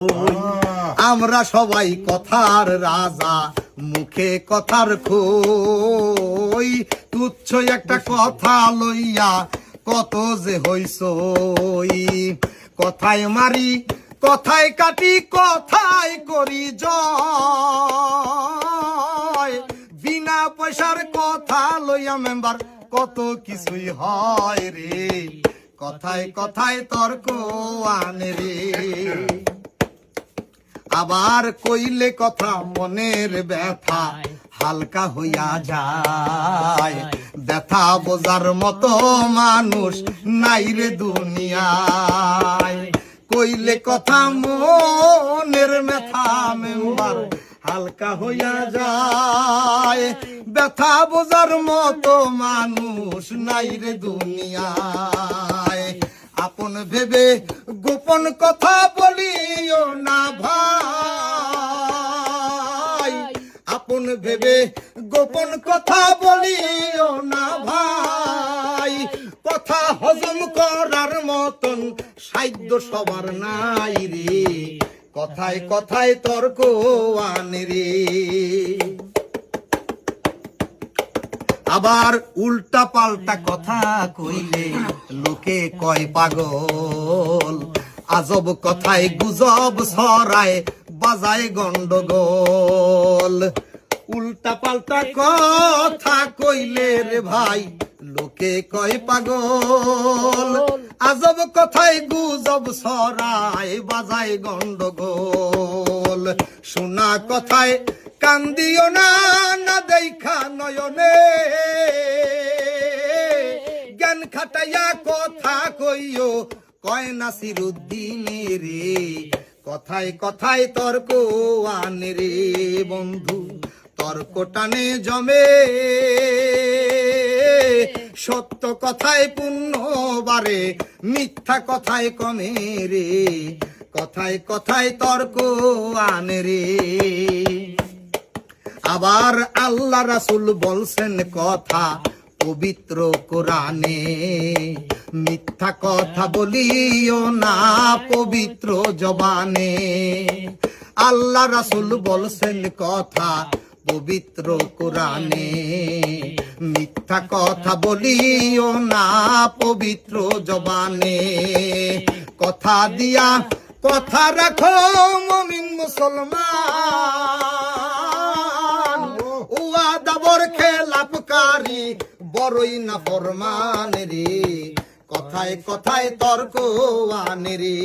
আমরা সবাই কথার রাজা, মুখে কথার খই। তুচ্ছ একটা কথা লইয়া কত যে হইসই। কথায় মারি, কথায় কাটি, কথায় করি জয়। বিনা পয়সার কথা লইয়া মেম্বার কত কিছুই হয় রে। কথায় কথায় তর্ক আনে রে। আবার কইলে কথা মনের ব্যথা হালকা হইয়া যায়। ব্যথা বোঝার মতো মানুষ নাই রে দুনিয়ায়। কইলে কথা মনের ব্যথা মেম্বার হালকা হইয়া যায়। ব্যথা বোঝার মতো মানুষ নাই রে দুনিয়ায়। আপন ভেবে গোপন কথা বলিও না ভাই। আপন ভেবে গোপন কথা বলিও না ভাই। কথা হজম করার মতন সাধ্য সবার নাই রে। কথায় কথায় তর্ক আনে রে। আবার উল্টা পাল্টা কথা কইলে লোকে কয় পাগল। আজব কথায় গুজব ছড়ায়, বাজায় গন্ডগোল। উল্টা পাল্টা কথা কইলে রে ভাই লোকে কয় পাগল। আজব কথায় গুজব ছড়ায়, বাজায় গন্ডগোল। শোনা কথায় কান দিও না, না দেখা নয়নে। জ্ঞান খাটাইয়া কথা কইও, কয় নাসিরুদ্দিনে রে। কথায় কথায় তর্ক আনে রে বন্ধু। তর্ক টানে জমে, সত্য কথায় পুণ্য বাড়ে, মিথ্যা কথায় কমে রে। কথায় কথায় তর্ক আনে রে। আবার আল্লাহ রাসূল বলছেন কথা পবিত্র কোরআনে। মিথ্যা কথা বলিও না পবিত্র জবানে। আল্লাহ রাসূল বলছেন কথা পবিত্র কোরআনে। মিথ্যা কথা বলিও না পবিত্র জবানে। কথা দিয়া কথা রাখো মুমিন মুসলমান। ওয়াদাবর খেলাপকারী বড়ই না ফরমান রে। কথায় কথায় তর্ক আনে রে।